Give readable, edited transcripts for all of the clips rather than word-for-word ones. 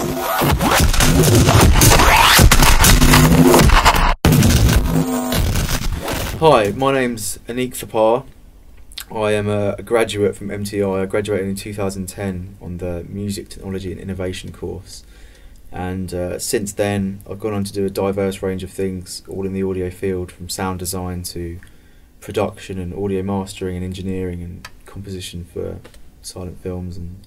Hi, my name's Aneek Thapar. I am a graduate from MTI. I graduated in 2010 on the Music Technology and Innovation course, and since then I've gone on to do a diverse range of things all in the audio field, from sound design to production and audio mastering and engineering and composition for silent films and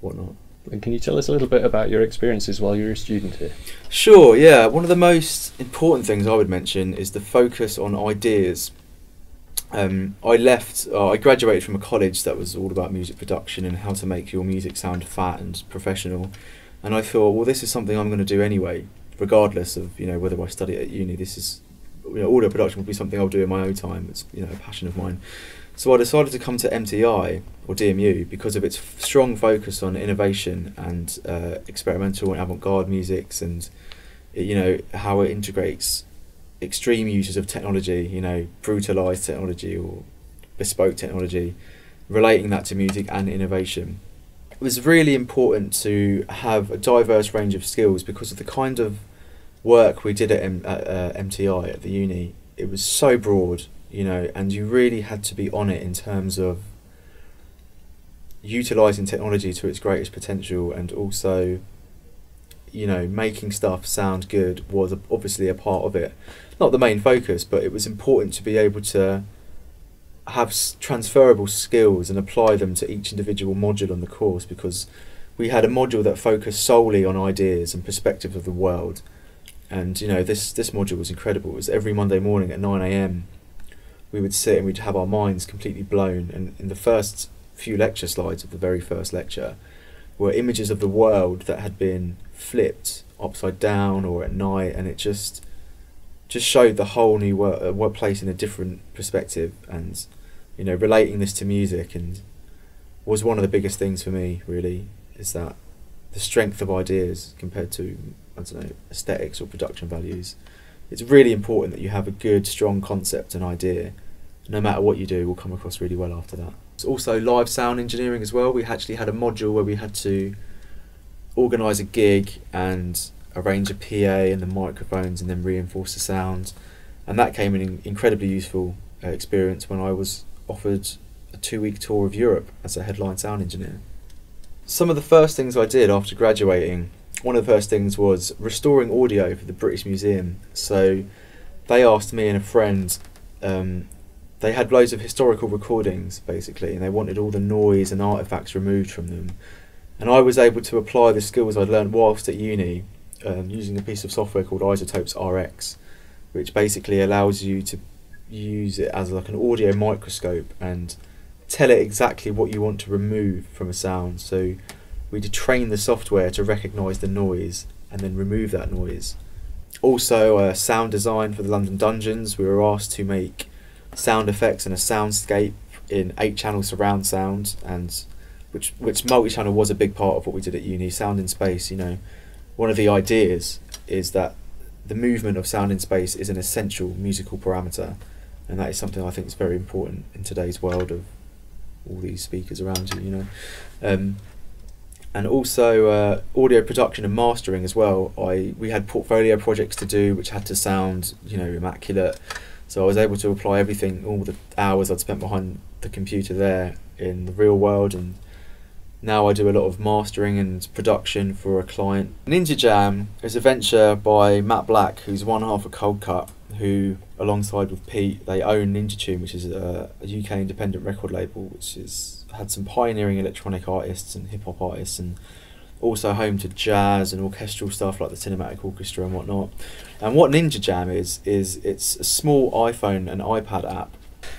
whatnot. And can you tell us a little bit about your experiences while you were a student here? Sure, yeah. One of the most important things I would mention is the focus on ideas. I graduated from a college that was all about music production and how to make your music sound fat and professional, and I thought, well, this is something I'm going to do anyway, regardless of whether I study it at uni. This is audio production will be something I'll do in my own time. It's a passion of mine. So I decided to come to MTI, or DMU, because of its strong focus on innovation and experimental and avant-garde musics, and how it integrates extreme uses of technology, brutalized technology or bespoke technology, relating that to music and innovation. It was really important to have a diverse range of skills because of the kind of work we did at MTI at the uni. It was so broad, and you really had to be on it in terms of utilising technology to its greatest potential, and also making stuff sound good was obviously a part of it. Not the main focus, but it was important to be able to have transferable skills and apply them to each individual module on the course, because we had a module that focused solely on ideas and perspectives of the world. And this module was incredible. It was every Monday morning at 9 AM we would sit and we'd have our minds completely blown, and in the first few lecture slides of the very first lecture were images of the world that had been flipped upside down or at night, and it just showed the whole new workplace in a different perspective, and relating this to music, and was one of the biggest things for me, really, is that the strength of ideas compared to aesthetics or production values. It's really important that you have a good, strong concept and idea. No matter what you do, will come across really well after that. It's also live sound engineering as well. We actually had a module where we had to organise a gig and arrange a PA and the microphones and then reinforce the sound. And that came in an incredibly useful experience when I was offered a 2-week tour of Europe as a headline sound engineer. Some of the first things I did after graduating, one of the first things was restoring audio for the British Museum. So they asked me and a friend, they had loads of historical recordings basically, and they wanted all the noise and artefacts removed from them. And I was able to apply the skills I'd learned whilst at uni using a piece of software called Isotopes RX, which basically allows you to use it as like an audio microscope and tell it exactly what you want to remove from a sound. So we had to train the software to recognise the noise and then remove that noise. Also sound design for the London Dungeons. We were asked to make sound effects and a soundscape in 8-channel surround sound, and which multi-channel was a big part of what we did at uni. Sound in space, one of the ideas is that the movement of sound in space is an essential musical parameter, and that is something I think is very important in today's world of all these speakers around you, and also audio production and mastering as well. We had portfolio projects to do which had to sound immaculate, so I was able to apply everything, all the hours I'd spent behind the computer there in the real world, and now I do a lot of mastering and production for a client. Ninja Jam is a venture by Matt Black, who's one half of Cold Cut, who alongside with Pete, they own Ninja Tune, which is a UK independent record label which has had some pioneering electronic artists and hip hop artists, and also home to jazz and orchestral stuff like the Cinematic Orchestra and whatnot. And what Ninja Jam is it's a small iPhone and iPad app,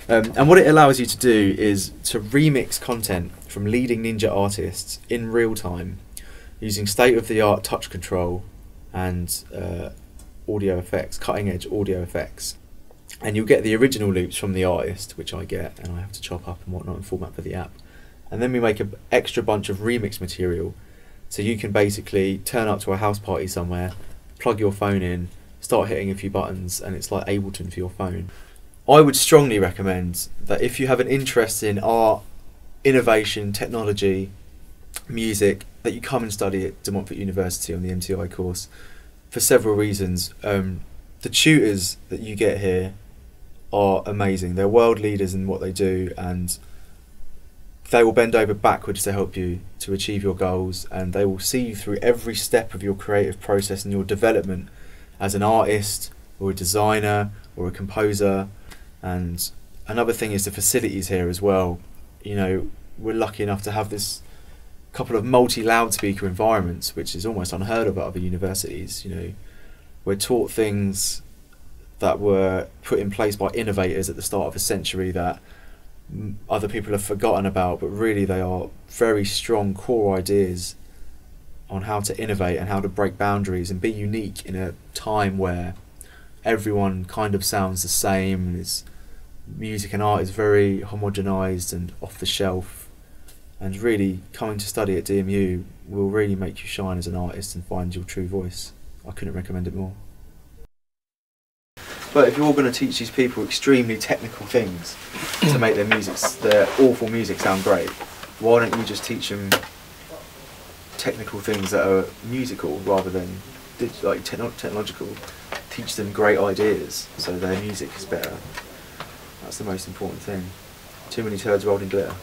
and what it allows you to do is to remix content from leading ninja artists in real time using state-of-the-art touch control and audio effects, cutting-edge audio effects. And you'll get the original loops from the artist, which I get, and I have to chop up and whatnot and format for the app. And then we make an extra bunch of remix material, so you can basically turn up to a house party somewhere, plug your phone in, start hitting a few buttons, and it's like Ableton for your phone. I would strongly recommend that if you have an interest in art, innovation, technology, music, that you come and study at De Montfort University on the MTI course for several reasons. The tutors that you get here are amazing. They're world leaders in what they do, and they will bend over backwards to help you to achieve your goals, and they will see you through every step of your creative process and your development as an artist or a designer or a composer. And another thing is the facilities here as well. You know, we're lucky enough to have this couple of multi-loudspeaker environments, which is almost unheard of at other universities. You know, we're taught things that were put in place by innovators at the start of a century that other people have forgotten about, but really they are very strong core ideas on how to innovate and how to break boundaries and be unique in a time where everyone kind of sounds the same. Music and art is very homogenized and off the shelf, and really coming to study at DMU will really make you shine as an artist and find your true voice. I couldn't recommend it more. But if you're going to teach these people extremely technical things to make their awful music sound great, why don't you just teach them technical things that are musical rather than technological? Teach them great ideas so their music is better. That's the most important thing. Too many turds rolled in glitter.